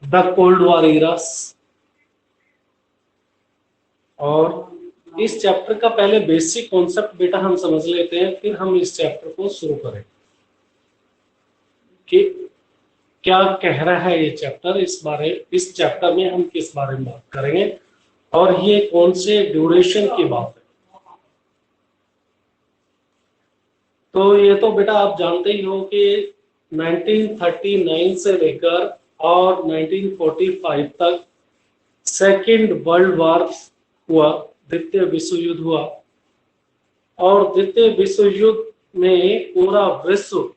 The cold war eras. और इस chapter का पहले बेसिक कॉन्सेप्ट बेटा हम समझ लेते हैं, फिर हम इस चैप्टर को शुरू करें कि क्या कह रहा है ये चैप्टर। इस चैप्टर में हम किस बारे में बात करेंगे और ये कौन से ड्यूरेशन की बात है। तो ये तो बेटा आप जानते ही हो कि 1939 से लेकर और 1945 तक सेकेंड वर्ल्ड वॉर हुआ, द्वितीय विश्व युद्ध हुआ। और द्वितीय विश्व युद्ध में पूरा विश्व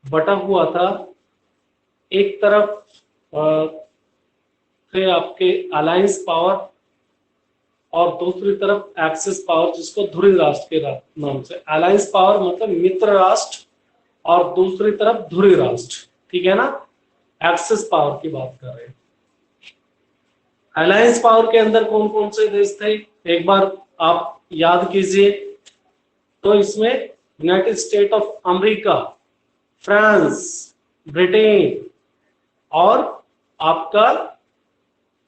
बटा हुआ था। एक तरफ थे आपके अलायंस पावर और दूसरी तरफ एक्सिस पावर, जिसको ध्रुव राष्ट्र के नाम से। अलायंस पावर मतलब मित्र राष्ट्र और दूसरी तरफ ध्रुव राष्ट्र, ठीक है ना। एक्सिस पावर की बात कर रहे हैं। अलायंस पावर के अंदर कौन कौन से देश थे एक बार आप याद कीजिए। तो इसमें United State of America, France, Britain और आपका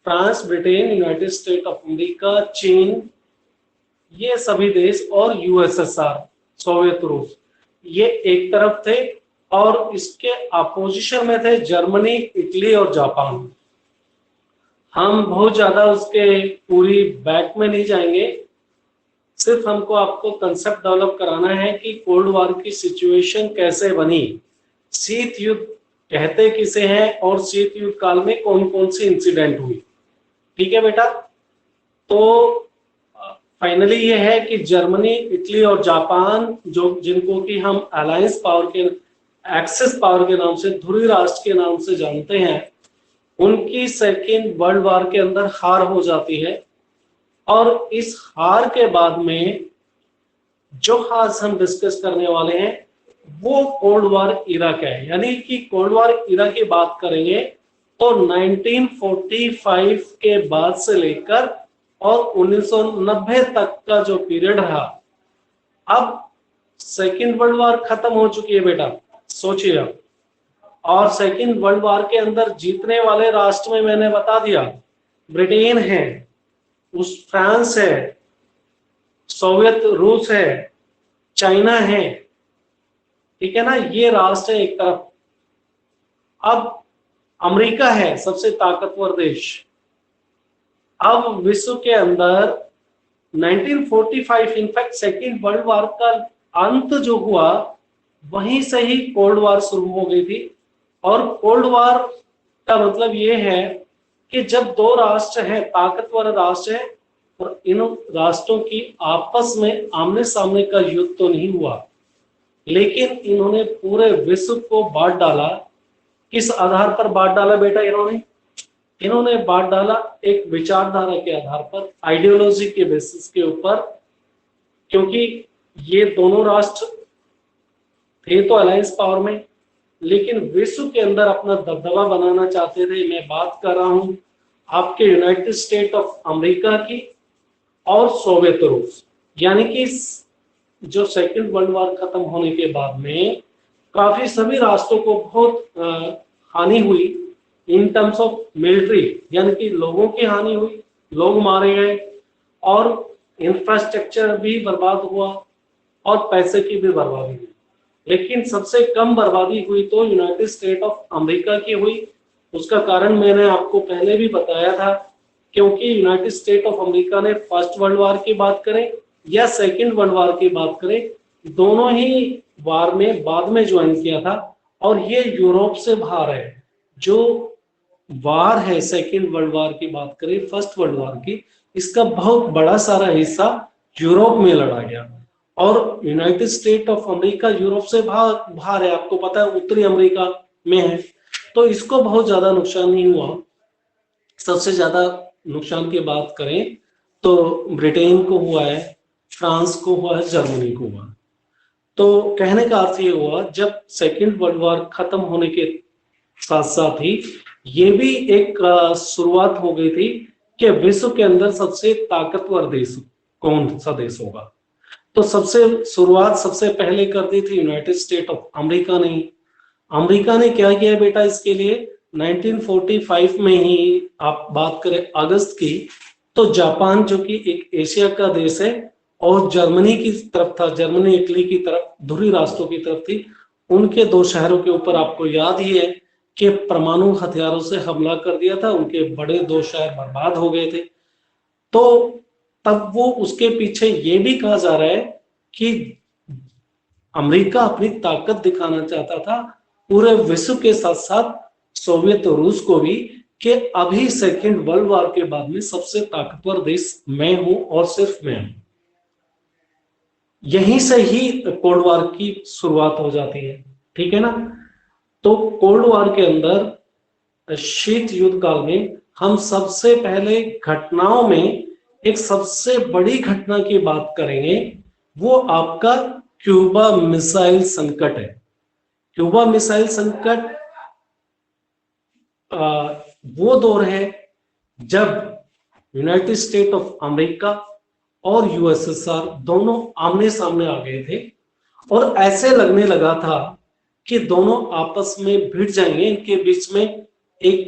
France, Britain, United State of America, चीन, ये सभी देश और यूएसएसआर, सोवियत रूस, ये एक तरफ थे। और इसके अपोजिशन में थे जर्मनी, इटली और जापान। हम बहुत ज्यादा उसके पूरी बैक में नहीं जाएंगे, सिर्फ हमको आपको कंसेप्ट डेवलप कराना है कि कोल्ड वॉर की सिचुएशन कैसे बनी, शीत युद्ध कहते किसे हैं और शीत युद्ध काल में कौन कौन सी इंसिडेंट हुई। ठीक है बेटा। तो फाइनली ये है कि जर्मनी, इटली और जापान, जो जिनको कि हम अलायंस पावर के, एक्सिस पावर के नाम से, ध्रुव राष्ट्र के नाम से जानते हैं, उनकी सेकेंड वर्ल्ड वॉर के अंदर हार हो जाती है। और इस हार के बाद में जो आज हम डिस्कस करने वाले हैं वो कोल्ड वॉर इरा का है। यानी कि कोल्ड वॉर इरा की बात करेंगे तो 1945 के बाद से लेकर और 1990 तक का जो पीरियड रहा। अब सेकेंड वर्ल्ड वॉर खत्म हो चुकी है बेटा, सोचिए अब। और सेकेंड वर्ल्ड वॉर के अंदर जीतने वाले राष्ट्र में मैंने बता दिया, ब्रिटेन है, उस फ्रांस है, सोवियत रूस है, चाइना है, ठीक है ना, ये राष्ट्र है एक तरफ। अब अमेरिका है सबसे ताकतवर देश। अब विश्व के अंदर 1945 इनफैक्ट सेकेंड वर्ल्ड वॉर का अंत जो हुआ, वहीं से ही कोल्ड वॉर शुरू हो गई थी। और कोल्ड वॉर का मतलब ये है कि जब दो राष्ट्र हैं, ताकतवर राष्ट्र हैं, और इन राष्ट्रों की आपस में आमने सामने का युद्ध तो नहीं हुआ, लेकिन इन्होंने पूरे विश्व को बांट डाला। किस आधार पर बांट डाला बेटा इन्होंने बांट डाला एक विचारधारा के आधार पर, आइडियोलॉजी के बेसिस के ऊपर। क्योंकि ये दोनों राष्ट्र थे तो अलायंस पावर में, लेकिन विश्व के अंदर अपना दबदबा बनाना चाहते थे। मैं बात कर रहा हूं आपके यूनाइटेड स्टेट ऑफ अमेरिका की और सोवियत रूस। यानी कि जो सेकेंड वर्ल्ड वॉर खत्म होने के बाद में काफी सभी राष्ट्रों को बहुत हानि हुई इन टर्म्स ऑफ मिलिट्री, यानी कि लोगों की हानि हुई, लोग मारे गए और इंफ्रास्ट्रक्चर भी बर्बाद हुआ और पैसे की भी बर्बादी हुई। लेकिन सबसे कम बर्बादी हुई तो यूनाइटेड स्टेट ऑफ अमेरिका की हुई। उसका कारण मैंने आपको पहले भी बताया था, क्योंकि यूनाइटेड स्टेट ऑफ अमेरिका ने फर्स्ट वर्ल्ड वॉर की बात करें या सेकेंड वर्ल्ड वॉर की बात करें, दोनों ही वार में बाद में ज्वाइन किया था। और ये यूरोप से बाहर है। जो वार है सेकेंड वर्ल्ड वॉर की बात करें, फर्स्ट वर्ल्ड वॉर की, इसका बहुत बड़ा सारा हिस्सा यूरोप में लड़ा गया। और United State of America Europe से बाहर है, आपको पता है, उत्तरी अमेरिका में है। तो इसको बहुत ज्यादा नुकसान नहीं हुआ। सबसे ज्यादा नुकसान की बात करें तो ब्रिटेन को हुआ है, फ्रांस को हुआ है, जर्मनी को हुआ। तो कहने का अर्थ ये हुआ, जब सेकेंड वर्ल्ड वॉर खत्म होने के साथ साथ ही ये भी एक शुरुआत हो गई थी कि विश्व के अंदर सबसे ताकतवर देश कौन सा देश होगा। तो सबसे शुरुआत सबसे पहले कर दी थी यूनाइटेड स्टेट ऑफ अमेरिका ने। अमेरिका ने क्या किया बेटा इसके लिए, 1945 में ही आप बात करें अगस्त की, तो जापान जो कि एक एशिया का देश है और जर्मनी की तरफ था, जर्मनी इटली की तरफ ध्रुवीय राष्ट्रों की तरफ थी, उनके दो शहरों के ऊपर आपको याद ही है कि परमाणु हथियारों से हमला कर दिया था, उनके बड़े दो शहर बर्बाद हो गए थे। तो तब वो उसके पीछे ये भी कहा जा रहा है कि अमेरिका अपनी ताकत दिखाना चाहता था पूरे विश्व के साथ साथ सोवियत रूस को भी, कि अभी सेकेंड वर्ल्ड वॉर के बाद में सबसे ताकतवर देश मैं हूं और सिर्फ मैं हूं। यहीं से ही कोल्ड वॉर की शुरुआत हो जाती है, ठीक है ना। तो कोल्ड वॉर के अंदर शीत युद्ध काल में हम सबसे पहले घटनाओं में एक सबसे बड़ी घटना की बात करेंगे, वो आपका क्यूबा मिसाइल संकट है। क्यूबा मिसाइल संकट वो दौर है जब यूनाइटेड स्टेट ऑफ अमेरिका और यूएसएसआर दोनों आमने सामने आ गए थे और ऐसे लगने लगा था कि दोनों आपस में भिड़ जाएंगे, इनके बीच में एक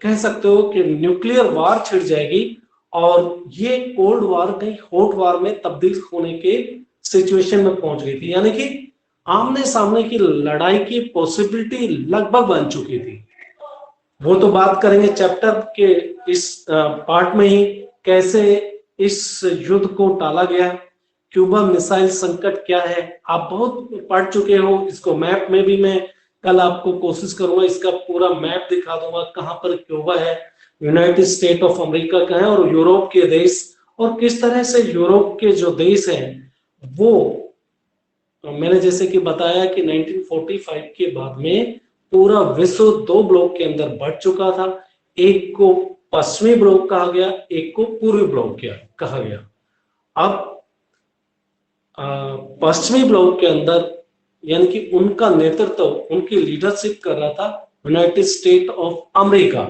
कह सकते हो कि न्यूक्लियर वार छिड़ जाएगी और ये कोल्ड वार कहीं हॉट वार में तब्दील होने के सिचुएशन में पहुंच गई थी, यानी कि आमने सामने की लड़ाई की पॉसिबिलिटी लगभग बन चुकी थी। वो तो बात करेंगे चैप्टर के इस पार्ट में ही, कैसे इस युद्ध को टाला गया, क्यूबा मिसाइल संकट क्या है, आप बहुत पढ़ चुके हो इसको। मैप में भी मैं कल आपको कोशिश करूंगा, इसका पूरा मैप दिखा दूंगा, कहां पर क्यूबा है, यूनाइटेड स्टेट ऑफ अमेरिका का है और यूरोप के देश, और किस तरह से यूरोप के जो देश हैं वो, मैंने जैसे कि बताया कि 1945 के बाद में पूरा विश्व दो ब्लॉक के अंदर बढ़ चुका था, एक को पश्चिमी ब्लॉक कहा गया, एक को पूर्वी ब्लॉक कहा गया। अब पश्चिमी ब्लॉक के अंदर यानी कि उनका नेतृत्व, उनकी लीडरशिप कर रहा था यूनाइटेड स्टेट ऑफ अमेरिका,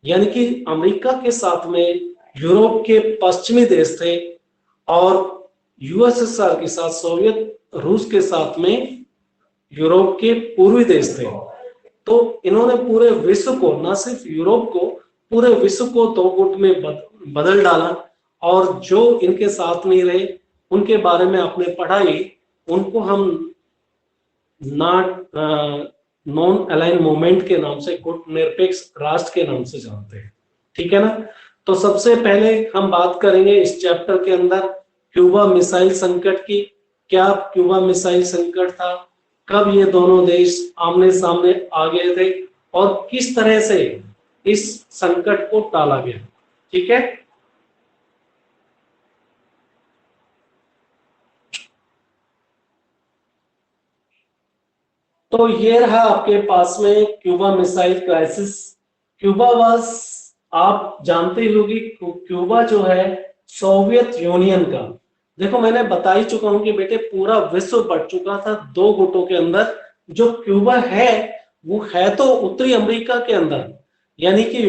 यानी कि अमेरिका के साथ में यूरोप के पश्चिमी देश थे और यूएसएसआर के साथ, सोवियत रूस के साथ में यूरोप के पूर्वी देश थे। तो इन्होंने पूरे विश्व को, न सिर्फ यूरोप को, पूरे विश्व को दो गुट में बदल डाला और जो इनके साथ नहीं रहे उनके बारे में आपने पढ़ाई, उनको हम नॉन अलाइन मूवमेंट के नाम से, गुट निरपेक्ष राष्ट्र के नाम से जानते हैं, ठीक है ना। तो सबसे पहले हम बात करेंगे इस चैप्टर के अंदर क्यूबा मिसाइल संकट की। क्या क्यूबा मिसाइल संकट था, कब ये दोनों देश आमने सामने आ गए थे और किस तरह से इस संकट को टाला गया, ठीक है। तो ये रहा आपके पास में Cuba missile crisis. Cuba was, आप जानते होंगे क्यूबा जो है सोवियत यूनियन का, देखो मैंने बता ही चुका हूं कि बेटे पूरा विश्व बढ़ चुका था दो गुटों के अंदर। जो क्यूबा है वो है तो उत्तरी अमेरिका के अंदर, यानी कि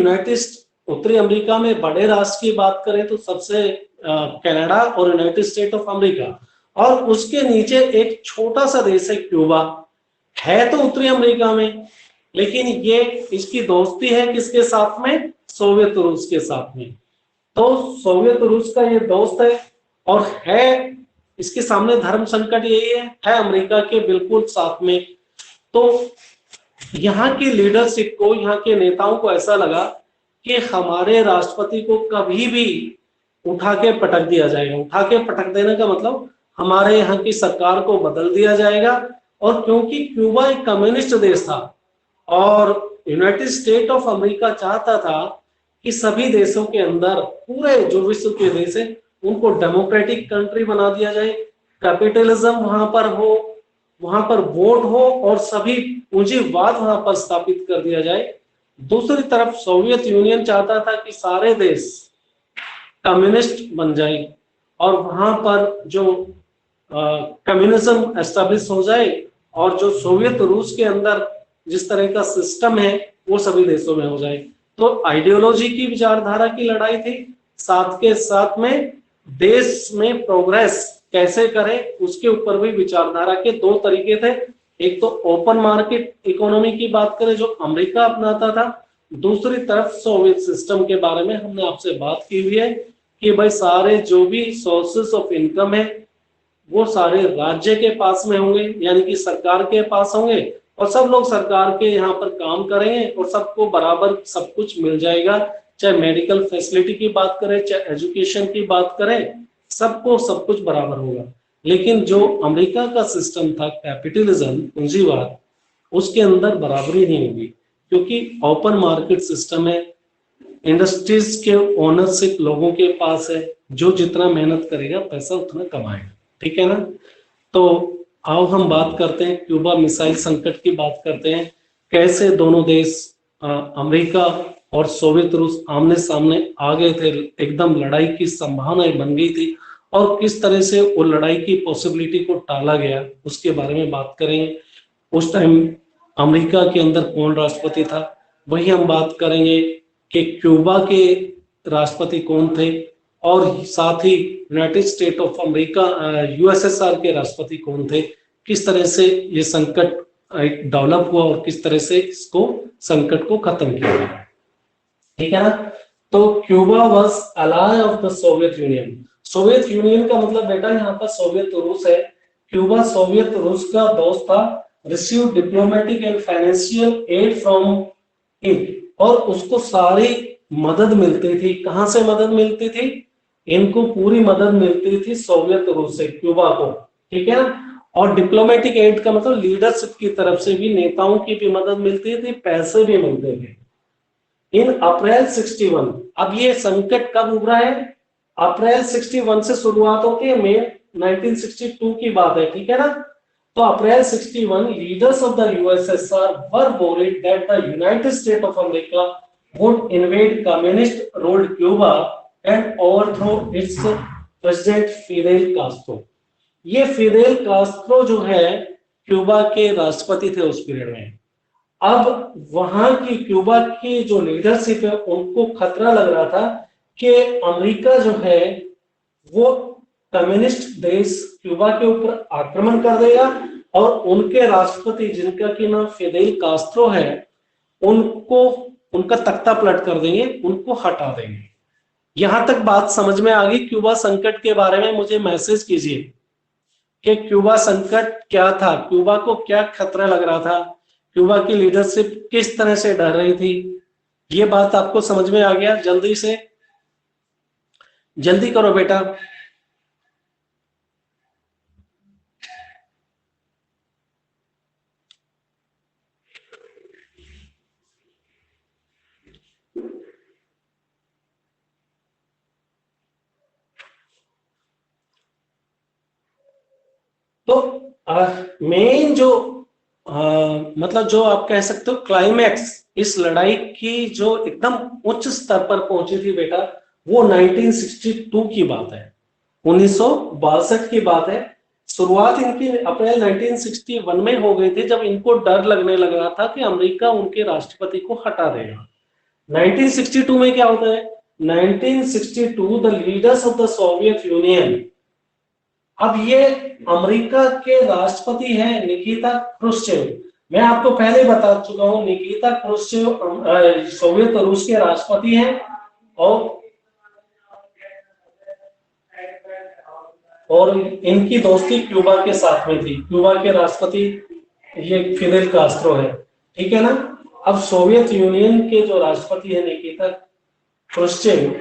उत्तरी अमेरिका में बड़े राष्ट्र की बात करें तो सबसे कनाडा और यूनाइटेड स्टेट ऑफ अमेरिका, और उसके नीचे एक छोटा सा देश है क्यूबा, है तो उत्तरी अमेरिका में, लेकिन ये इसकी दोस्ती है किसके साथ में, सोवियत रूस के साथ में। तो सोवियत रूस का ये दोस्त है और है इसके सामने धर्म संकट यही है अमेरिका के बिल्कुल साथ में। तो यहाँ की लीडरशिप को, यहाँ के नेताओं को ऐसा लगा कि हमारे राष्ट्रपति को कभी भी उठा के पटक दिया जाएगा। उठा के पटक देने का मतलब हमारे यहाँ की सरकार को बदल दिया जाएगा, और क्योंकि क्यूबा एक कम्युनिस्ट देश था और यूनाइटेड स्टेट ऑफ अमेरिका चाहता था कि सभी देशों के अंदर, पूरे जो विश्व के देश है उनको डेमोक्रेटिक कंट्री बना दिया जाए, कैपिटलिज्म वहां पर हो, वहां पर वोट हो और सभी पूंजीवाद वहां पर स्थापित कर दिया जाए। दूसरी तरफ सोवियत यूनियन चाहता था कि सारे देश कम्युनिस्ट बन जाए और वहां पर जो कम्युनिज्म एस्टेब्लिश हो जाए और जो सोवियत रूस के अंदर जिस तरह का सिस्टम है वो सभी देशों में हो जाए। तो आइडियोलॉजी की विचारधारा की लड़ाई थी, साथ के साथ में देश में प्रोग्रेस कैसे करें उसके ऊपर भी विचारधारा के दो तरीके थे, एक तो ओपन मार्केट इकोनॉमी की बात करें जो अमेरिका अपनाता था, दूसरी तरफ सोवियत सिस्टम के बारे में हमने आपसे बात की हुई है कि भाई सारे जो भी सोर्सेस ऑफ इनकम है वो सारे राज्य के पास में होंगे, यानी कि सरकार के पास होंगे, और सब लोग सरकार के यहाँ पर काम करेंगे और सबको बराबर सब कुछ मिल जाएगा। चाहे मेडिकल फैसिलिटी की बात करें, चाहे एजुकेशन की बात करें, सबको सब कुछ बराबर होगा। लेकिन जो अमेरिका का सिस्टम था कैपिटलिज्म, पूंजीवाद, उसके अंदर बराबरी नहीं होगी, क्योंकि ओपन मार्केट सिस्टम है, इंडस्ट्रीज के ओनरशिप लोगों के पास है, जो जितना मेहनत करेगा पैसा उतना कमाएगा। ठीक है ना। तो आओ हम बात करते हैं, क्यूबा मिसाइल संकट की बात करते हैं। कैसे दोनों देश अमेरिका और सोवियत रूस आमने सामने आ गए थे, एकदम लड़ाई की संभावनाएं बन गई थी, और किस तरह से वो लड़ाई की पॉसिबिलिटी को टाला गया, उसके बारे में बात करेंगे। उस टाइम अमेरिका के अंदर कौन राष्ट्रपति था, वही हम बात करेंगे कि क्यूबा के राष्ट्रपति कौन थे, और साथ ही United State of America USSR के राष्ट्रपति कौन थे, किस तरह से ये संकट डेवलप हुआ और किस तरह से इसको संकट को खत्म किया गया। ठीक है ना। तो Cuba was ally of the Soviet union. Soviet union का मतलब बेटा यहाँ पर सोवियत रूस है। क्यूबा सोवियत रूस का दोस्त था, receive diplomatic and financial aid from it, और उसको सारी मदद मिलती थी। कहां से मदद मिलती थी? इनको पूरी मदद मिलती थी सोवियत रूस से क्यूबा को। ठीक है ना। और डिप्लोमेटिक एड का मतलब लीडरशिप की तरफ से भी, नेताओं की भी मदद मिलती थी, पैसे भी मिलते थे। इन अप्रैल 61, अब ये संकट कब उभरा है? अप्रैल 61 से शुरुआत होती है, मई 1962 की बात है। ठीक है ना। तो अप्रैल 61, leaders of the USSR were worried that the United State of America would invade communist ruled Cuba and overthrow its president Fidel Castro। ये फिदेल कास्ट्रो जो है क्यूबा के राष्ट्रपति थे उस पीरियड में। अब वहां की क्यूबा की जो लीडरशिप है उनको खतरा लग रहा था कि अमेरिका जो है वो कम्युनिस्ट देश क्यूबा के ऊपर आक्रमण कर देगा, और उनके राष्ट्रपति जिनका की नाम फिदेल कास्ट्रो है, उनको उनका तख्ता पलट कर देंगे, उनको हटा देंगे। यहां तक बात समझ में आ गई? क्यूबा संकट के बारे में मुझे मैसेज कीजिए कि क्यूबा संकट क्या था, क्यूबा को क्या खतरा लग रहा था, क्यूबा की लीडरशिप किस तरह से डर रही थी। ये बात आपको समझ में आ गया? जल्दी से जल्दी करो बेटा। तो मेन जो मतलब जो आप कह सकते हो क्लाइमैक्स इस लड़ाई की जो एकदम उच्च स्तर पर पहुंची थी बेटा, वो 1962 की बात है, 1962 की बात है। शुरुआत इनकी अप्रैल 1961 में हो गई थी, जब इनको डर लगने लग रहा था कि अमेरिका उनके राष्ट्रपति को हटा देगा। 1962 में क्या होता है? 1962 the leaders of the Soviet union, अब ये अमेरिका के राष्ट्रपति हैं निकिता क्रुश्चेव। मैं आपको पहले बता चुका हूं, निकिता क्रुश्चेव सोवियत रूस के राष्ट्रपति हैं, और इनकी दोस्ती क्यूबा के साथ में थी। क्यूबा के राष्ट्रपति ये फिदेल कास्ट्रो है। ठीक है ना। अब सोवियत यूनियन के जो राष्ट्रपति है Nikita Khrushchev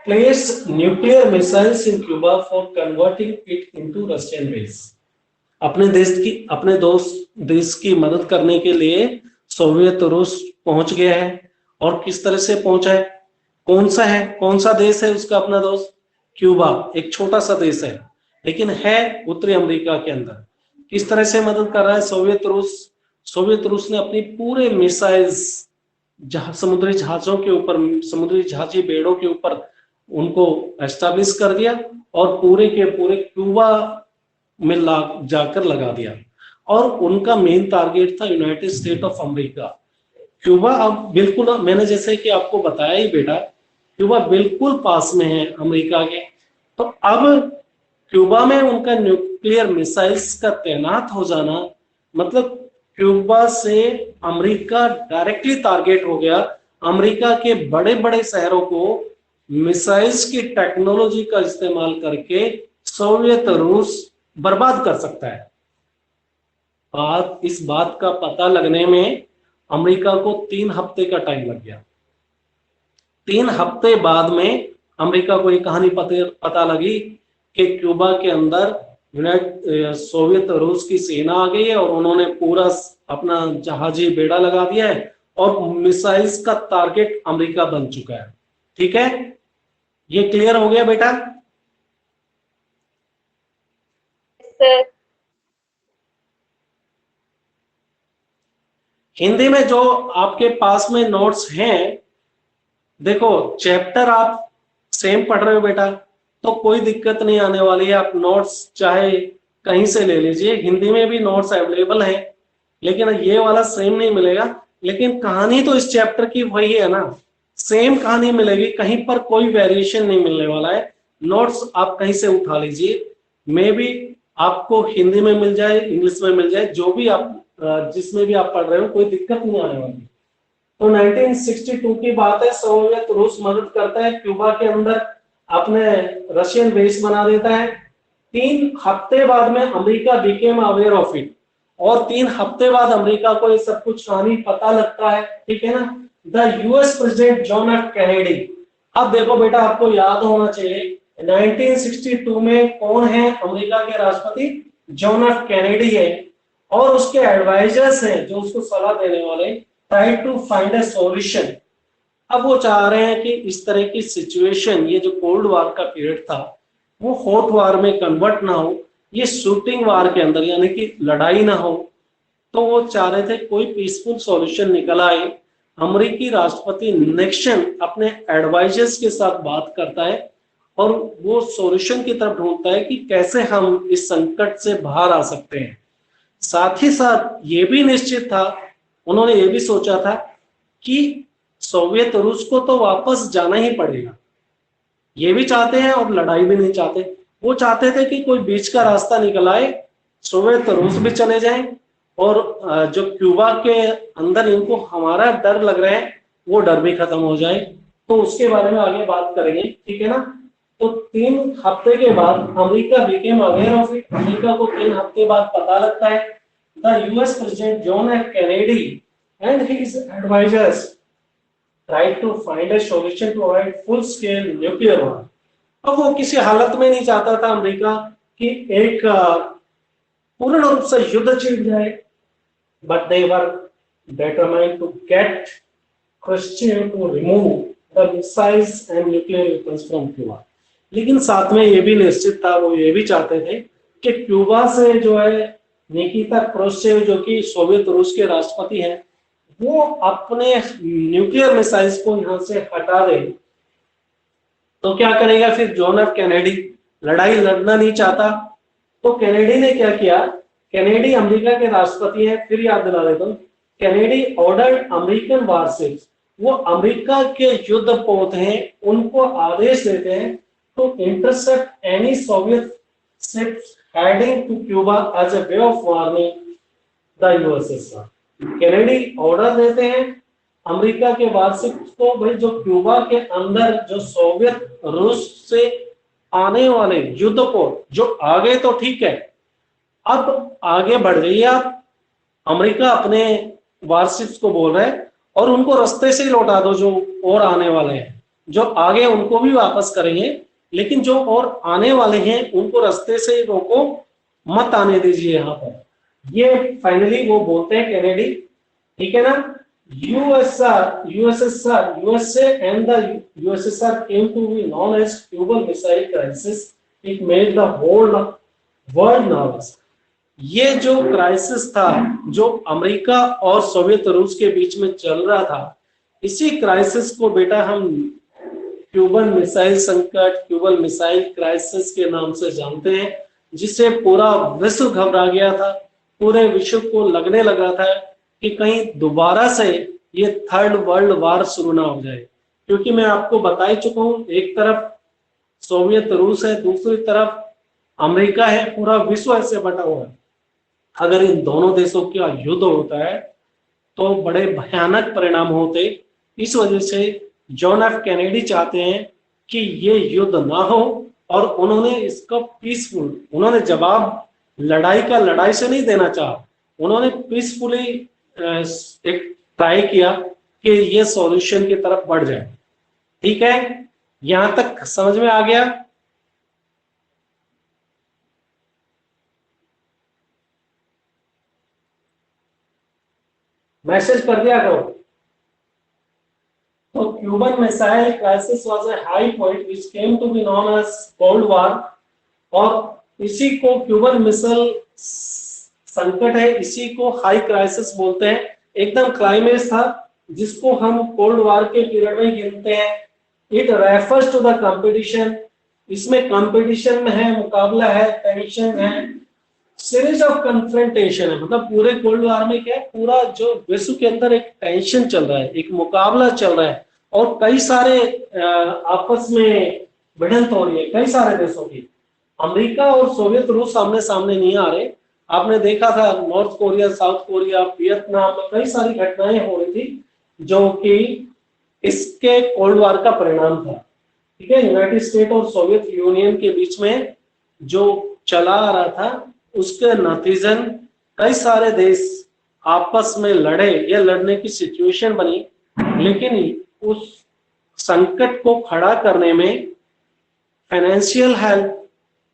placed nuclear missiles in Cuba for converting it into Russian base। अपने देश की मदद करने के लिए सोवियत रूस पहुंच गया है। और किस तरह से पहुंचा है? कौन सा देश है उसका अपना दोस्त? क्यूबा। एक छोटा सा देश है लेकिन है उत्तरी अमेरिका के अंदर। किस तरह से मदद कर रहा है सोवियत रूस? सोवियत रूस ने अपनी पूरे मिसाइल्स समुद्री जहाजों के ऊपर, समुद्री जहाजी बेड़ों के ऊपर उनको एस्टैब्लिश कर दिया, और पूरे के पूरे क्यूबा में जाकर लगा दिया। और उनका मेन टारगेट था United State of America. Cuba अब बिल्कुल, मैंने जैसे कि आपको बताया ही बेटा, क्यूबा बिल्कुल पास में है अमेरिका के। तो अब क्यूबा में उनका न्यूक्लियर मिसाइल्स का तैनात हो जाना मतलब क्यूबा से अमेरिका डायरेक्टली टारगेट हो गया। अमेरिका के बड़े बड़े शहरों को मिसाइल्स की टेक्नोलॉजी का इस्तेमाल करके सोवियत रूस बर्बाद कर सकता है। इस बात का पता लगने में अमेरिका को 3 हफ्ते का टाइम लग गया। 3 हफ्ते बाद में अमेरिका को ये कहानी पता लगी कि क्यूबा के अंदर सोवियत रूस की सेना आ गई है और उन्होंने पूरा अपना जहाजी बेड़ा लगा दिया है और मिसाइल्स का टारगेट अमेरिका बन चुका है। ठीक है, ये क्लियर हो गया बेटा? हिंदी में जो आपके पास में नोट्स हैं, देखो चैप्टर आप सेम पढ़ रहे हो बेटा, तो कोई दिक्कत नहीं आने वाली है। आप नोट्स चाहे कहीं से ले लीजिए, हिंदी में भी नोट्स अवेलेबल हैं, लेकिन ये वाला सेम नहीं मिलेगा। लेकिन कहानी तो इस चैप्टर की वही है ना, सेम कहानी मिलेगी, कहीं पर कोई वेरिएशन नहीं मिलने वाला है। नोट्स आप कहीं से उठा लीजिए, मे बी आपको हिंदी में मिल जाए, इंग्लिश में मिल जाए, जो भी आप जिसमें भी आप पढ़ रहे हो, कोई दिक्कत नहीं आने वाली। तो 1962 की बात है, सोवियत रूस मदद करता है, क्यूबा के अंदर अपने रशियन बेस बना देता है। 3 हफ्ते बाद में America became aware of it, और 3 हफ्ते बाद अमेरिका को ये सब कुछ कहानी पता लगता है। ठीक है ना? The US president John F Kennedy. अब देखो बेटा, आपको याद होना चाहिए 1962 में कौन है अमेरिका के राष्ट्रपति? जॉन एफ कैनेडी है, और उसके एडवाइजर्स हैं जो उसको सलाह देने वाले, try to find a solution. अब वो चाह रहे हैं कि इस तरह की सिचुएशन, ये जो कोल्ड वॉर का पीरियड था, वो हॉट वॉर में कन्वर्ट ना हो, ये शूटिंग वॉर के अंदर यानी कि लड़ाई ना हो। तो वो चाह रहे थे कोई पीसफुल सॉल्यूशन निकल आए। अमेरिकी राष्ट्रपति निक्सन अपने एडवाइजर्स के साथ बात करता है और वो सॉल्यूशन की तरफ ढूंढता है कि कैसे हम इस संकट से बाहर आ सकते हैं। साथ ही साथ ये भी निश्चित था, उन्होंने ये भी सोचा था कि सोवियत रूस को तो वापस जाना ही पड़ेगा। ये भी चाहते हैं और लड़ाई भी नहीं चाहते। वो चाहते थे कि कोई बीच का रास्ता निकल आए, सोवियत रूस भी चले जाएं, और जो क्यूबा के अंदर इनको हमारा डर लग रहा है, वो डर भी खत्म हो जाए। तो उसके बारे में आगे बात करेंगे, ठीक है ना? तो 3 हफ्ते के बाद America became aware of it. America को 3 हफ्ते बाद पता लगता है। The US president John F Kennedy and his advisers try to find a solution to avoid full scale nuclear war. अब वो किसी हालत में नहीं चाहता था अमेरिका कि एक पूर्ण रूप से युद्ध छिड़ जाए, but they were determined to get Khrushchev to remove the missiles and nuclear weapons from Cuba। लेकिन साथ में ये भी निश्चित था, वो ये भी चाहते थे कि क्यूबा से जो है निकिता क्रुश्चेव, जो कि सोवियत रूस के राष्ट्रपति हैं, वो अपने न्यूक्लियर मिसाइल्स को यहाँ से हटा दे। तो क्या करेगा फिर जॉन एफ कैनेडी? लड़ाई लड़ना नहीं चाहता, तो कैनेडी ने क्या किया? कैनेडी अमेरिका के राष्ट्रपति हैं, फिर याद दिला देता हूँ। कैनेडी ऑर्डर्ड अमेरिकन वारशिप्स, वो अमेरिका के युद्ध पोत हैं, उनको आदेश देते हैं to intercept any Soviet ships heading to Cuba as a way of warning the USSR. Kennedy order देते हैं अमेरिका के वारशिप्स को, भाई जो क्यूबा के अंदर जो सोवियत रूस से आने वाले युद्ध पोत जो आगे, तो ठीक है, अब आगे बढ़ जाइए आप। अमेरिका अपने वारशिप्स को बोल रहे हैं और उनको रास्ते से ही लौटा दो, जो और आने वाले हैं। जो आगे उनको भी वापस करेंगे, लेकिन जो और आने वाले हैं उनको रास्ते से ही रोको, मत आने दीजिए यहाँ पर। ये फाइनली वो बोलते हैं कैनेडी, ठीक है ना? USA and the USSR came to be known as Cuban Missile Crisis. It made the whole world nervous। ये जो क्राइसिस था, जो अमेरिका और सोवियत रूस के बीच में चल रहा था, इसी क्राइसिस को बेटा हम क्यूबन मिसाइल संकट, क्यूबन मिसाइल क्राइसिस के नाम से जानते हैं, जिससे पूरा विश्व घबरा गया था। पूरे विश्व को लगने लगा था कि कहीं दोबारा से ये थर्ड वर्ल्ड वॉर शुरू ना हो जाए, क्योंकि मैं आपको बता ही चुका हूं, एक तरफ सोवियत रूस है, दूसरी तरफ अमेरिका है, पूरा विश्व ऐसे बटा हुआ है। अगर इन दोनों देशों का युद्ध होता है तो बड़े भयानक परिणाम होते। इस वजह से जॉन एफ कैनेडी चाहते हैं कि ये युद्ध ना हो, और उन्होंने इसको पीसफुल, उन्होंने जवाब लड़ाई का लड़ाई से नहीं देना चाहा, उन्होंने पीसफुली एक ट्राई किया कि ये सॉल्यूशन की तरफ बढ़ जाए। ठीक है, यहां तक समझ में आ गया? मैसेज कर दिया करो। तो Cuban missile crisis was a high point which came to be known as cold war, और इसी को क्यूबन मिसाइल संकट है, इसी को हाई क्राइसिस बोलते हैं। एकदम क्लाइमेक्स था जिसको हम कोल्ड वॉर के पीरियड में गिनते हैं। It refers to the competition, इसमें कंपटीशन में है, मुकाबला है, टेंशन है, सीरीज ऑफ कन्फ्रंटेशन है। मतलब पूरे कोल्ड वॉर में क्या है, पूरा जो विश्व के अंदर एक टेंशन चल रहा है, एक मुकाबला चल रहा है, और कई सारे आपस में भिड़ंत हो रही है कई सारे देशों की। अमेरिका और सोवियत रूस सामने सामने नहीं आ रहे। आपने देखा था north Korea, south Korea, Vietnam में कई सारी घटनाएं हो रही थी जो कि इसके कोल्ड वॉर का परिणाम था। ठीक है, यूनाइटेड स्टेट और सोवियत यूनियन के बीच में जो चला आ रहा था, उसके नतीजन कई सारे देश आपस में लड़े या लड़ने की सिचुएशन बनी। लेकिन उस संकट को खड़ा करने में फाइनेंशियल हेल्प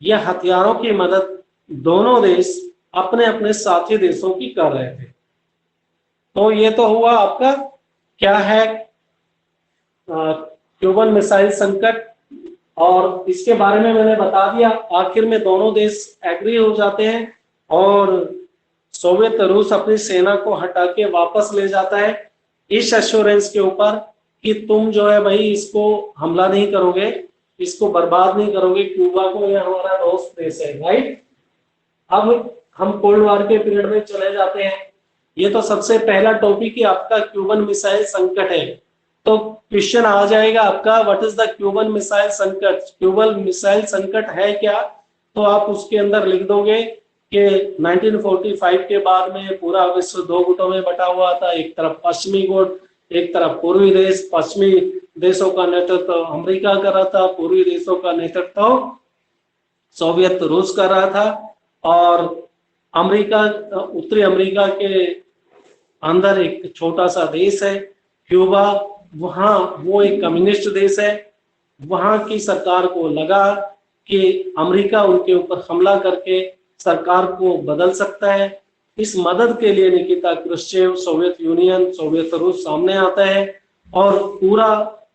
या हथियारों की मदद दोनों देश अपने अपने साथी देशों की कर रहे थे। तो ये तो हुआ आपका क्या है, क्यूबन मिसाइल संकट, और इसके बारे में मैंने बता दिया। आखिर में दोनों देश एग्री हो जाते हैं और सोवियत रूस अपनी सेना को हटा के वापस ले जाता है इस एश्योरेंस के ऊपर कि तुम जो है भाई इसको हमला नहीं करोगे, इसको बर्बाद नहीं करोगे, क्यूबा को, ये हमारा दोस्त देश है, राइट। अब हम कोल्ड वॉर के पीरियड में चले जाते हैं। ये तो सबसे पहला टॉपिक ही आपका क्यूबन मिसाइल संकट है। तो क्वेश्चन आ जाएगा आपका, what is the Cuban missile संकट? क्यूबन मिसाइल संकट है क्या? तो आप उसके अंदर लिख दोगे कि 1945 के बाद में पूरा विश्व दो गुटों में बटा हुआ था। एक तरफ पश्चिमी गुट, एक तरफ पूर्वी देश। पश्चिमी देशों का नेतृत्व अमेरिका कर रहा था, पूर्वी देशों का नेतृत्व सोवियत रूस कर रहा था। और अमेरिका, उत्तरी अमेरिका के अंदर एक छोटा सा देश है क्यूबा, वहां वो एक कम्युनिस्ट देश है। वहां की सरकार को लगा कि अमेरिका उनके ऊपर हमला करके सरकार को बदल सकता है। इस मदद के लिए Nikita Khrushchev, Soviet union, Soviet रूस सामने आता है और पूरा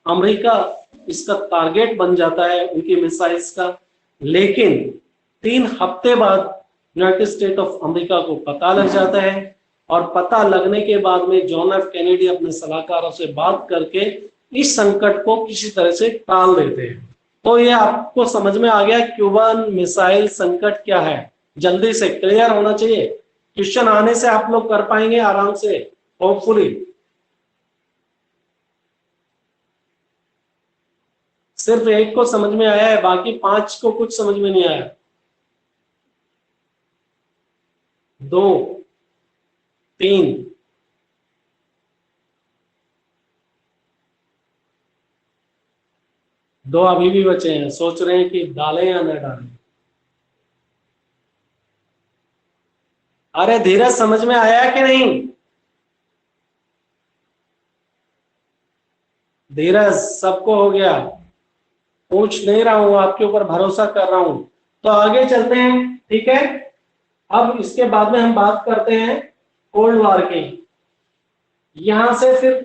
अमेरिका इसका टारगेट बन जाता है उनकी मिसाइल्स का। लेकिन 3 हफ्ते बाद यूनाइटेड स्टेट ऑफ अमेरिका को पता लग जाता है, और पता लगने के बाद में जॉन एफ कैनेडी अपने सलाहकारों से बात करके इस संकट को किसी तरह से टाल देते हैं। तो ये आपको समझ में आ गया क्यूबन मिसाइल संकट क्या है। जल्दी से क्लियर होना चाहिए, क्वेश्चन आने से आप लोग कर पाएंगे आराम से, होपफुली। सिर्फ एक को समझ में आया है, बाकी 5 को कुछ समझ में नहीं आया। 2, 3, 2 अभी भी बचे हैं, सोच रहे हैं कि डालें या न डालें। अरे धीरज, समझ में आया कि नहीं? धीरज, सबको हो गया? पूछ नहीं रहा हूं, आपके ऊपर भरोसा कर रहा हूं। तो आगे चलते हैं, ठीक है। अब इसके बाद में हम बात करते हैं कोल्ड वॉर की। यहां से फिर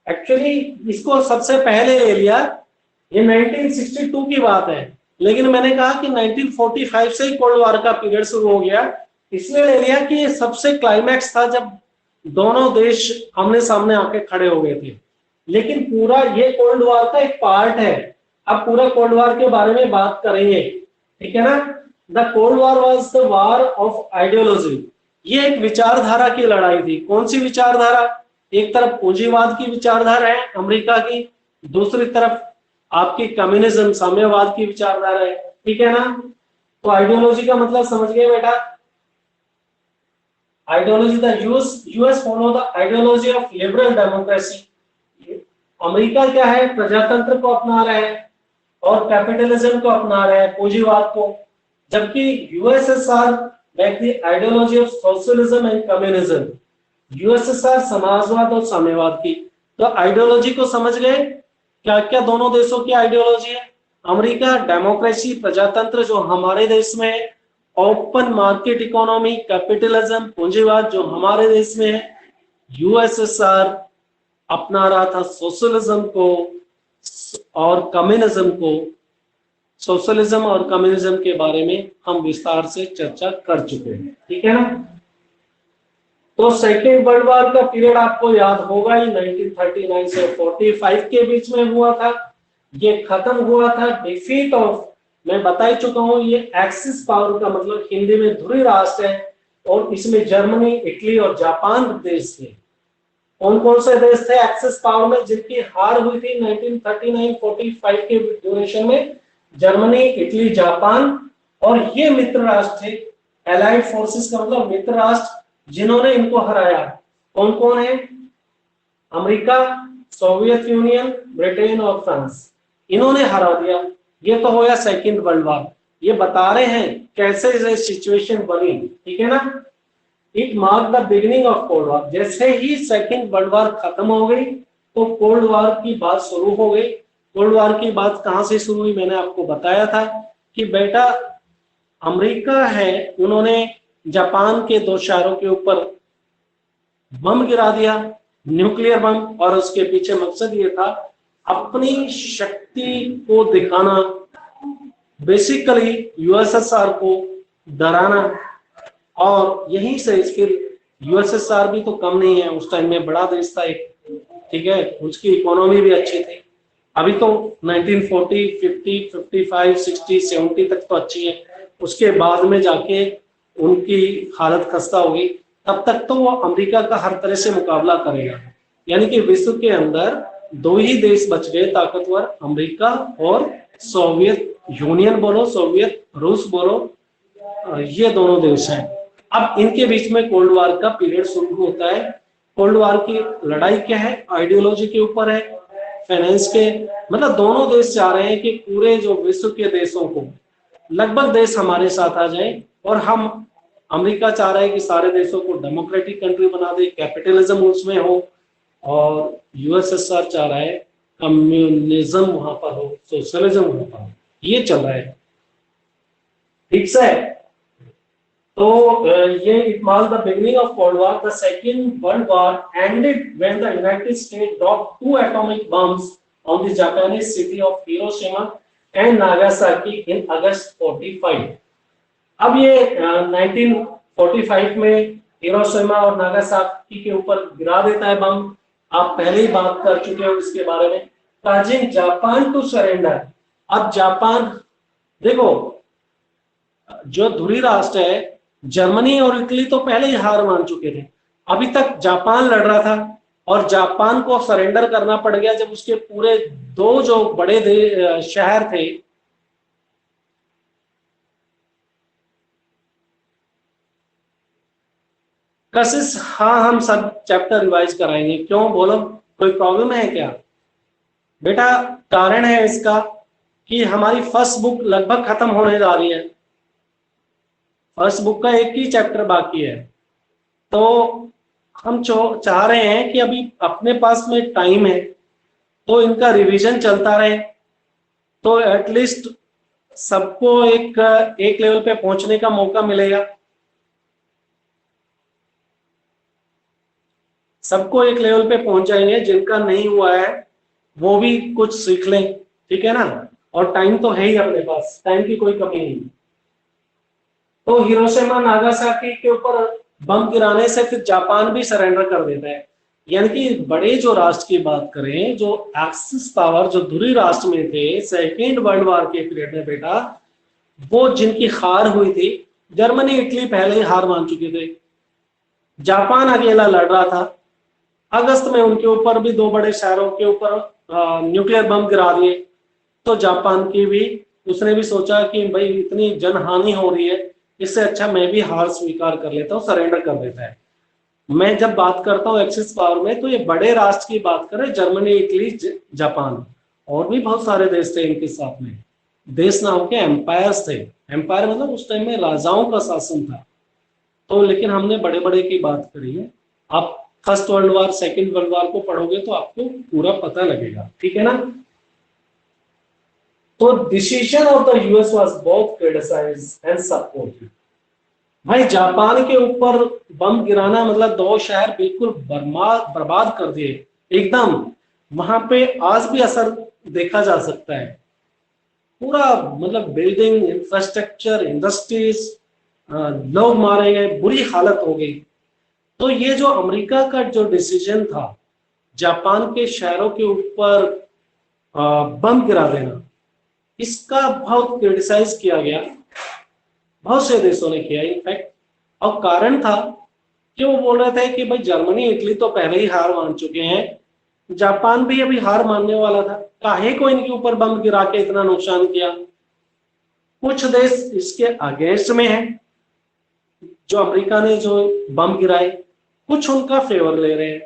एक्चुअली इसको सबसे पहले ले लिया, ये 1962 की बात है, लेकिन मैंने कहा कि 1945 से ही कोल्ड वॉर का पीरियड शुरू हो गया, इसलिए ले लिया कि ये सबसे क्लाइमैक्स था जब दोनों देश आमने सामने आके खड़े हो गए थे। लेकिन पूरा ये कोल्ड वॉर का एक पार्ट है। अब पूरा कोल्ड वॉर के बारे में बात करेंगे, ठीक है ना। The cold war was the war of ideology. ये एक विचारधारा की लड़ाई थी। कौन सी विचारधारा? एक तरफ पूंजीवाद की विचारधारा है अमेरिका की, दूसरी तरफ आपकी कम्युनिज्म, साम्यवाद की विचारधारा है, ठीक है ना। तो आइडियोलॉजी का मतलब समझ गए बेटा? Ideology, the US follow the ideology of liberal democracy. America क्या है, प्रजातंत्र को अपना रहा है और कैपिटलिज्म को अपना रहा है, पूंजीवाद को, जबकि USSR back the ideology of socialism and communism. USSR समाजवाद और साम्यवाद की। तो आइडियोलॉजी को समझ गए, क्या क्या दोनों देशों की आइडियोलॉजी है। अमेरिका डेमोक्रेसी, प्रजातंत्र जो हमारे देश में है, ओपन मार्केट इकोनॉमी, कैपिटलिज्म, पूंजीवाद जो हमारे देश में है। यूएसएसआर अपना रहा था सोशलिज्म को और कम्युनिज्म को। सोशलिज्म और कम्युनिज्म के बारे में हम विस्तार से चर्चा कर चुके हैं, ठीक है ना। तो सेकेंड वर्ल्ड वॉर का पीरियड आपको याद होगा ही, 1939 से 45 के बीच में हुआ था। ये खत्म हुआ था डिफीट ऑफ, मैं बता ही चुका हूं, ये एक्सिस पावर का मतलब हिंदी में ध्रुवीय राष्ट्र है, और इसमें जर्मनी, इटली और जापान देश थे। कौन कौन से देश थे एक्सिस पावर में जिनकी हार हुई थी 1939-45 के ड्यूरेशन में? जर्मनी, इटली, जापान, और ये मित्र राष्ट्र थे। एलाइड फोर्सेस का मतलब मित्र राष्ट्र जिन्होंने इनको हराया। कौन कौन है? अमेरिका, सोवियत यूनियन, ब्रिटेन और फ्रांस, इन्होंने हरा दिया। ये तो हो गया सेकेंड वर्ल्ड वॉर। ये बता रहे हैं कैसे सिचुएशन बनी, ठीक है ना। It mark the beginning of cold war. जैसे ही सेकेंड वर्ल्ड वॉर खत्म हो गई तो कोल्ड वॉर की बात शुरू हो गई। कोल्ड वॉर की बात कहां से शुरू हुई? मैंने आपको बताया था कि बेटा अमेरिका है, उन्होंने जापान के दो शहरों के ऊपर बम गिरा दिया, न्यूक्लियर बम, और उसके पीछे मकसद ये था अपनी शक्ति को दिखाना, बेसिकली यूएसएसआर को डराना। और यहीं से फिर यूएसएसआर भी तो कम नहीं है, उस टाइम में बड़ा देश था एक, ठीक है, उसकी इकोनॉमी भी अच्छी थी। अभी तो 1940, 50, 55, 60, 70 तक तो अच्छी है, उसके बाद में जाके उनकी हालत खस्ता होगी। तब तक तो वो अमेरिका का हर तरह से मुकाबला करेगा। यानी कि विश्व के अंदर दो ही देश बच गए ताकतवर, अमेरिका और सोवियत यूनियन बोलो, सोवियत रूस बोलो, ये दोनों देश हैं। अब इनके बीच में कोल्ड वॉर का पीरियड शुरू होता है। कोल्ड वॉर की लड़ाई क्या है? आइडियोलॉजी के ऊपर है, फाइनेंस के, मतलब दोनों देश चाह रहे हैं कि पूरे जो विश्व के देशों को, लगभग देश हमारे साथ आ जाए, और हम, अमेरिका चाह रहा है कि सारे देशों को डेमोक्रेटिक कंट्री बना दे, कैपिटलिज्म उसमें हो, और यूएसएसआर चाह रहा है कम्युनिज्म वहां पर हो, सोशलिज्म वहां पर हो। ये चल रहा है, ठीक से। तो ये it marks the beginning of cold war. The second world war ended when the United States dropped 2 atomic bombs on the Japanese city of Hiroshima and Nagasaki in August 45। अब ये 1945 में हिरोशिमा और नागासाकी के ऊपर गिरा देता है बम। आप पहले ही बात कर चुके हो इसके बारे में। Causing Japan to surrender. अब जापान, देखो जो ध्रुवीय राष्ट्र है, जर्मनी और इटली तो पहले ही हार मान चुके थे, अभी तक जापान लड़ रहा था, और जापान को सरेंडर करना पड़ गया जब उसके पूरे दो जो बड़े शहर थे, कशिश, हाँ हम सब चैप्टर रिवाइज कराएंगे। क्यों बोलो, कोई प्रॉब्लम है क्या? बेटा कारण है इसका कि हमारी फर्स्ट बुक लगभग खत्म होने जा रही है, फर्स्ट बुक का एक ही चैप्टर बाकी है। तो हम चाह रहे हैं कि अभी अपने पास में टाइम है तो इनका रिवीजन चलता रहे, तो एटलीस्ट सबको एक लेवल पे पहुंचने का मौका मिलेगा, सबको एक लेवल पे पहुंच जाएंगे। जिनका नहीं हुआ है वो भी कुछ सीख लें, ठीक है ना। और टाइम तो है ही अपने पास, टाइम की कोई कमी नहीं। तो हिरोशिमा नागासाकी के ऊपर बम गिराने से फिर जापान भी सरेंडर कर देता है। यानी कि बड़े जो राष्ट्र की बात करें, जो एक्सिस पावर, जो ध्रुवीय राष्ट्र में थे सेकेंड वर्ल्ड वॉर के पीरियड में बेटा, वो जिनकी हार हुई थी, जर्मनी इटली पहले ही हार मान चुके थे, जापान अकेला लड़ रहा था। अगस्त में उनके ऊपर भी दो बड़े शहरों के ऊपर न्यूक्लियर बम गिरा दिए, तो जापान की भी, उसने भी सोचा कि भाई इतनी जनहानि हो रही है, इससे अच्छा मैं भी हार स्वीकार कर लेता हूँ, सरेंडर कर देता है। मैं जब बात करता हूँ एक्सिस पावर में, तो ये बड़े राष्ट्र की बात करें, जर्मनी, इटली, जापान, और भी बहुत सारे देश थे इनके साथ में। देश नाम के एम्पायर्स थे। एम्पायर मतलब उस टाइम में राजाओं का शासन था। तो लेकिन हमने बड़े बड़े की बात करी है। आप first world war, second world war को पढ़ोगे तो आपको पूरा पता लगेगा, ठीक है ना। तो decision of the US was both criticised and supported. भाई जापान के ऊपर बम गिराना मतलब दो शहर बिल्कुल बर्बाद कर दिए एकदम। वहां पे आज भी असर देखा जा सकता है। पूरा मतलब बिल्डिंग, इंफ्रास्ट्रक्चर, इंडस्ट्रीज, लोग मारे गए, बुरी हालत हो गई। तो ये जो अमेरिका का जो डिसीजन था जापान के शहरों के ऊपर बम गिरा देना, इसका बहुत क्रिटिसाइज किया गया, बहुत से देशों ने किया इनफैक्ट। और कारण था कि वो बोल रहे थे कि भाई जर्मनी, इटली तो पहले ही हार मान चुके हैं, जापान भी अभी हार मानने वाला था, काहे को इनके ऊपर बम गिरा के इतना नुकसान किया। कुछ देश इसके अगेंस्ट में है, जो अमेरिका ने जो बम गिराए, कुछ उनका फेवर ले रहे हैं।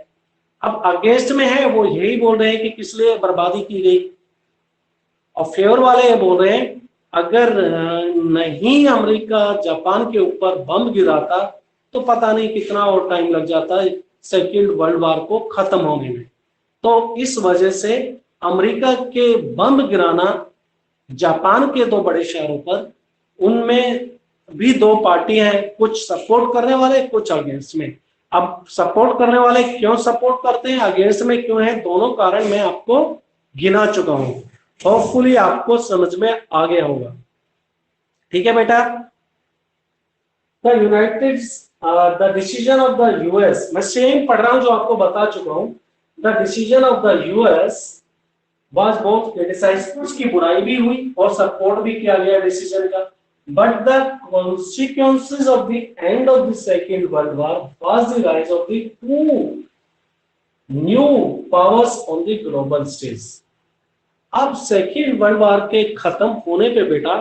अब अगेंस्ट में है वो यही बोल रहे हैं कि किस लिए बर्बादी की गई, और फेवर वाले ये बोल रहे हैं अगर नहीं अमेरिका जापान के ऊपर बम गिराता तो पता नहीं कितना और टाइम लग जाता सेकेंड वर्ल्ड वार को खत्म होने में। तो इस वजह से अमेरिका के बम गिराना जापान के दो बड़े शहरों पर, उनमें भी दो पार्टी हैं, कुछ सपोर्ट करने वाले, कुछ अगेंस्ट में। अब सपोर्ट करने वाले क्यों सपोर्ट करते हैं, अगेंस्ट में क्यों है, दोनों कारण मैं आपको गिना चुका हूं। होपफुली आपको समझ में आ गया होगा, ठीक है बेटा। The United the decision of the US, मैं सेम पढ़ रहा हूं जो आपको बता चुका हूं। The decision of the US was both criticised, उसकी बुराई भी हुई और सपोर्ट भी किया गया डिसीजन का। But the consequences of the end of the second world war was the rise of the two new powers on the global stage. अब सेकेंड वर्ल्ड वार के खत्म होने पे बेटा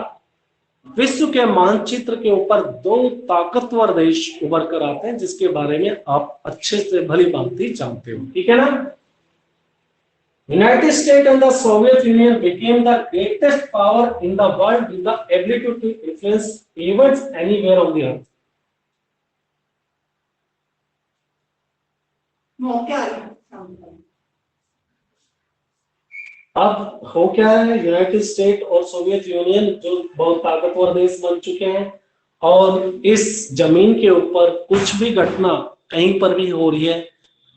विश्व के मानचित्र के ऊपर दो ताकतवर देश उभर कर आते हैं, जिसके बारे में आप अच्छे से भली भांति जानते हो, ठीक है ना। United States and the Soviet Union became the greatest power in the world with the ability to influence events anywhere on the earth. अब हो क्या है, यूनाइटेड स्टेट और सोवियत यूनियन जो बहुत ताकतवर देश बन चुके हैं, और इस जमीन के ऊपर कुछ भी घटना कहीं पर भी हो रही है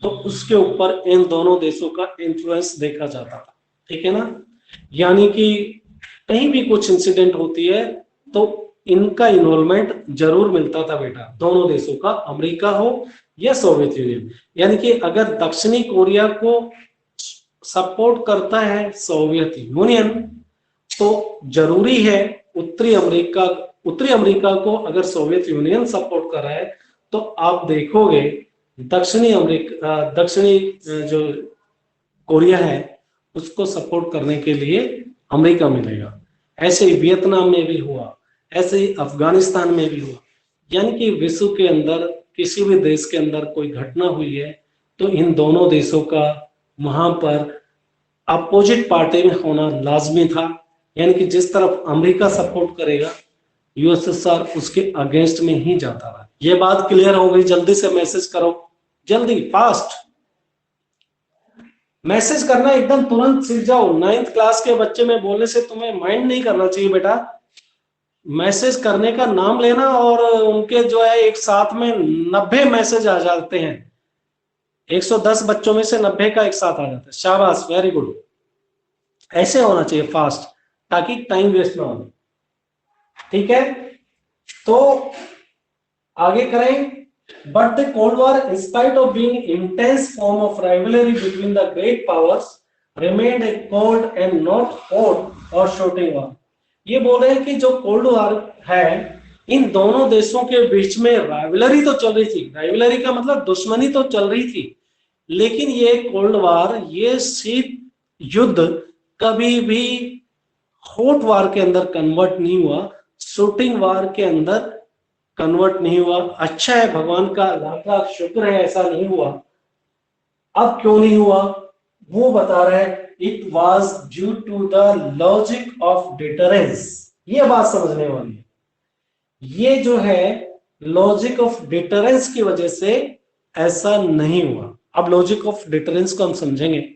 तो उसके ऊपर इन दोनों देशों का इन्फ्लुएंस देखा जाता था, ठीक है ना। यानी कि कहीं भी कुछ इंसिडेंट होती है तो इनका इन्वॉल्वमेंट जरूर मिलता था बेटा, दोनों देशों का, अमेरिका हो या सोवियत यूनियन। यानी कि अगर दक्षिणी कोरिया को सपोर्ट करता है सोवियत यूनियन तो जरूरी है उत्तरी अमेरिका को अगर सोवियत यूनियन सपोर्ट कर रहा है तो आप देखोगे दक्षिणी जो कोरिया है उसको सपोर्ट करने के लिए अमेरिका मिलेगा। ऐसे ही वियतनाम में भी हुआ, ऐसे ही अफगानिस्तान में भी हुआ। यानी कि विश्व के अंदर किसी भी देश के अंदर कोई घटना हुई है तो इन दोनों देशों का वहां पर अपोजिट पार्टी में होना लाजमी था। यानी कि जिस तरफ अमेरिका सपोर्ट करेगा यूएसएसआर उसके अगेंस्ट में ही जाता रहा। ये बात क्लियर हो गई? जल्दी से मैसेज करो, जल्दी, फास्ट मैसेज करना, एकदम तुरंत सीख जाओ। 9th क्लास के बच्चे में बोलने से तुम्हें माइंड नहीं करना चाहिए बेटा। मैसेज करने का नाम लेना और उनके जो है एक साथ में 90 मैसेज आ जाते हैं। 110 बच्चों में से 90 का एक साथ आ जाता है। शाबाश, वेरी गुड। ऐसे होना चाहिए फास्ट, ताकि टाइम वेस्ट ना हो, ठीक है। तो आगे करें। But the Cold War, in spite of being intense form of rivalry between the great powers, remained a cold and not hot or shooting war. ये बोल रहे हैं कि जो कोल्ड वॉर है इन दोनों देशों के बीच में राइवलरी तो चल रही थी। राइवलरी का मतलब दुश्मनी तो चल रही थी, लेकिन ये कोल्ड वॉर, ये शीत युद्ध कभी भी हॉट वार के अंदर कन्वर्ट नहीं हुआ, शूटिंग वार के अंदर कन्वर्ट नहीं हुआ। अच्छा है, भगवान का लाख लाख शुक्र है ऐसा नहीं हुआ। अब क्यों नहीं हुआ वो बता रहा है, it was due to the logic of deterrence. ये बात समझने वाली है, ये जो है लॉजिक ऑफ डिटरेंस की वजह से ऐसा नहीं हुआ। अब लॉजिक ऑफ डिटरेंस को हम समझेंगे।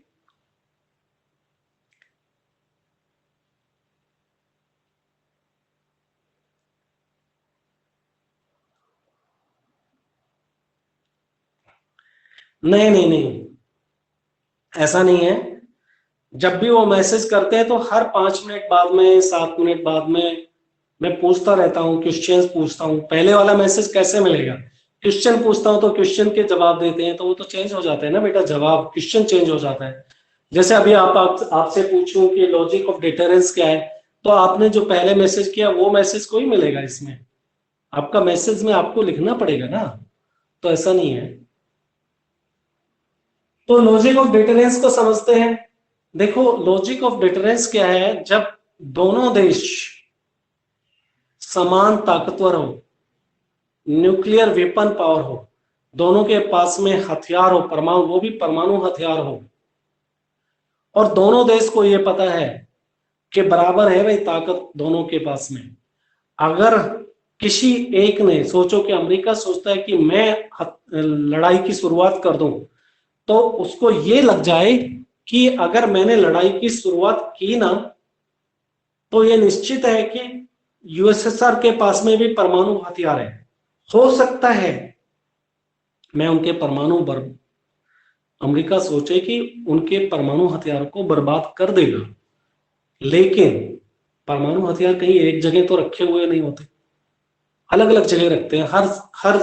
नहीं नहीं नहीं, ऐसा नहीं है। जब भी वो मैसेज करते हैं तो हर 5 मिनट बाद में, 7 मिनट बाद में मैं पूछता रहता हूँ, क्वेश्चंस पूछता हूँ। पहले वाला मैसेज कैसे मिलेगा, क्वेश्चन पूछता हूँ तो क्वेश्चन के जवाब देते हैं, तो वो तो चेंज हो जाते हैं ना बेटा, जवाब क्वेश्चन चेंज हो जाता है। जैसे अभी आपसे पूछूं कि लॉजिक ऑफ डिटरेंस क्या है, तो आपने जो पहले मैसेज किया वो मैसेज को ही मिलेगा इसमें, आपका मैसेज में आपको लिखना पड़ेगा ना, तो ऐसा नहीं है। तो लॉजिक ऑफ डिटरेंस को समझते हैं। देखो लॉजिक ऑफ डिटरेंस क्या है, जब दोनों देश समान ताकतवर हो, न्यूक्लियर वेपन पावर हो, दोनों के पास में हथियार हो, परमाणु, वो भी परमाणु हथियार हो, और दोनों देश को ये पता है कि बराबर है भाई ताकत दोनों के पास में। अगर किसी एक ने, सोचो कि अमेरिका सोचता है कि मैं लड़ाई की शुरुआत कर दूं, तो उसको ये लग जाए कि अगर मैंने लड़ाई की शुरुआत की ना, तो ये निश्चित है कि यूएसएसआर के पास में भी परमाणु हथियार है, हो सकता है मैं उनके परमाणु अमेरिका सोचे कि उनके परमाणु हथियारों को बर्बाद कर देगा, लेकिन परमाणु हथियार कहीं एक जगह तो रखे हुए नहीं होते, अलग अलग जगह रखते हैं। हर हर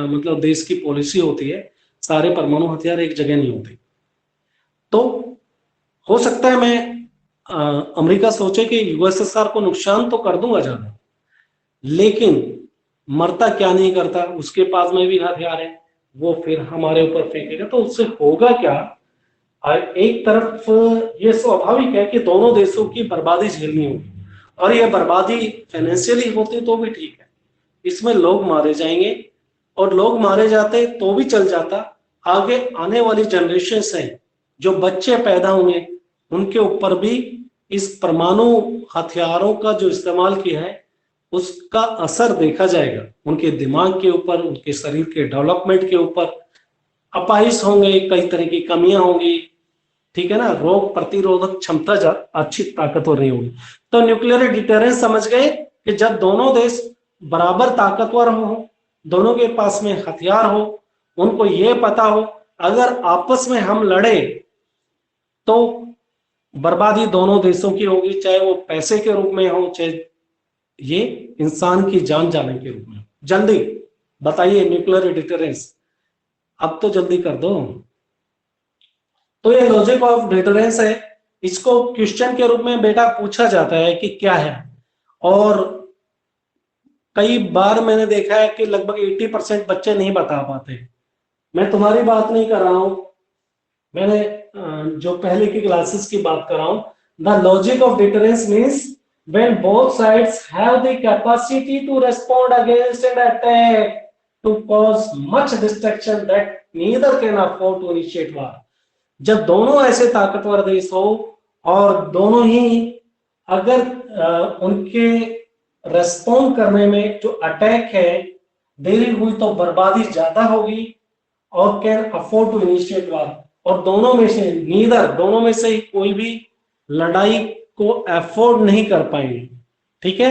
मतलब देश की पॉलिसी होती है, सारे परमाणु हथियार एक जगह नहीं होते। तो हो सकता है मैं अमेरिका सोचे कि यूएसएसआर को नुकसान तो कर दूंगा ज्यादा, लेकिन मरता क्या नहीं करता, उसके पास में भी हथियार है, वो फिर हमारे ऊपर फेंकेगा, तो उससे होगा क्या। एक तरफ ये स्वाभाविक है कि दोनों देशों की बर्बादी झेलनी होगी, और ये बर्बादी फाइनेंशियली होती तो भी ठीक है, इसमें लोग मारे जाएंगे, और लोग मारे जाते तो भी चल जाता। आगे आने वाली जनरेशन है, जो बच्चे पैदा होंगे, उनके ऊपर भी इस परमाणु हथियारों का जो इस्तेमाल किया है उसका असर देखा जाएगा, उनके दिमाग के ऊपर, उनके शरीर के डेवलपमेंट के ऊपर। अपाहिज होंगे, कई तरह की कमियां होंगी, ठीक है ना, रोग प्रतिरोधक क्षमता अच्छी ताकतवर नहीं होगी। तो न्यूक्लियर डिटरेंस समझ गए कि जब दोनों देश बराबर ताकतवर हो, दोनों के पास में हथियार हो, उनको ये पता हो अगर आपस में हम लड़े तो बर्बादी दोनों देशों की होगी, चाहे वो पैसे के रूप में हो, चाहे ये इंसान की जान जाने के रूप में। जल्दी बताइए न्यूक्लियर डिटरेंस, अब तो जल्दी कर दो। तो ये लॉजिक ऑफ डिटरेंस है, इसको क्वेश्चन के रूप में बेटा पूछा जाता है कि क्या है, और कई बार मैंने देखा है कि लगभग 80% बच्चे नहीं बता पाते। मैं तुम्हारी बात नहीं कर रहा हूं, मैंने जो पहले की क्लासेस की बात कर रहा हूं। The logic of deterrence means when both sides have the capacity to respond against an attack to cause much destruction that neither can afford to initiate war। जब दोनों ऐसे ताकतवर देश हो और दोनों ही अगर उनके रेस्पॉन्ड करने में जो अटैक है देरी हुई तो बर्बादी ज्यादा होगी, और कैन अफोर्ड टू इनिशिएट वार, और दोनों में से नीदर, दोनों में से कोई भी लड़ाई को अफोर्ड नहीं कर पाएंगे। ठीक है,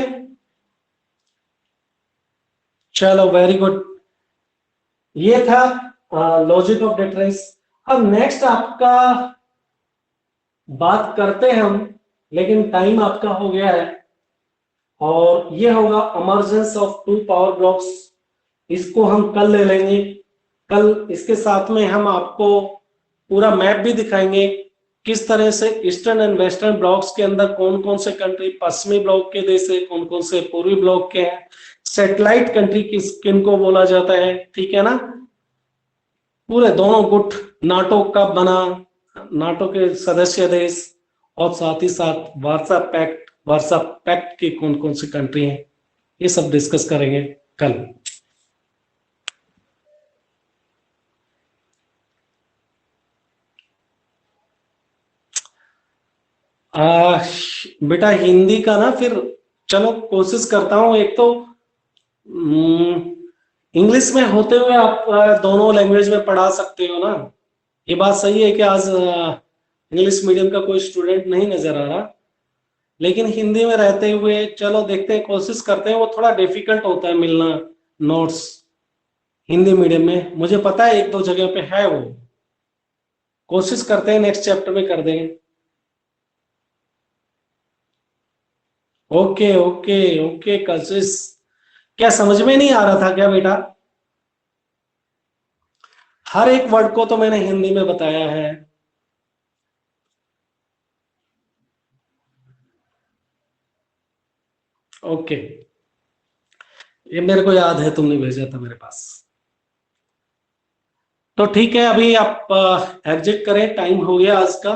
चलो वेरी गुड, ये था लॉजिक ऑफ डिटरेंस। अब नेक्स्ट आपका बात करते हैं हम, लेकिन टाइम आपका हो गया है, और ये होगा emergence of two power blocs. इसको हम कल ले लेंगे। कल इसके साथ में हम आपको पूरा मैप भी दिखाएंगे, किस तरह से ईस्टर्न एंड वेस्टर्न ब्लॉक्स के अंदर कौन कौन से कंट्री पश्चिमी ब्लॉक के देश है, कौन कौन से पूर्वी ब्लॉक के हैं, सैटेलाइट कंट्री किन को बोला जाता है, ठीक है ना। पूरे दोनों गुट नाटो कब बना, नाटो के सदस्य देश, और साथ ही साथ वार्सा पैक्ट की कौन कौन सी कंट्री हैं, ये सब डिस्कस करेंगे कल। आ, बेटा हिंदी का ना फिर चलो कोशिश करता हूँ। एक तो इंग्लिश में होते हुए आप दोनों लैंग्वेज में पढ़ा सकते हो ना। ये बात सही है कि आज इंग्लिश मीडियम का कोई स्टूडेंट नहीं नजर आ रहा, लेकिन हिंदी में रहते हुए चलो देखते हैं, कोशिश करते हैं। वो थोड़ा डिफिकल्ट होता है मिलना नोट्स हिंदी मीडियम में, मुझे पता है एक दो जगह पे है वो। कोशिश करते हैं नेक्स्ट चैप्टर में कर देंगे। ओके ओके ओके कशिश, क्या समझ में नहीं आ रहा था क्या बेटा? हर एक वर्ड को तो मैंने हिंदी में बताया है। ओके, ये मेरे को याद है, तुमने भेजा था मेरे पास। तो ठीक है, अभी आप एग्जिट करें, टाइम हो गया आज का।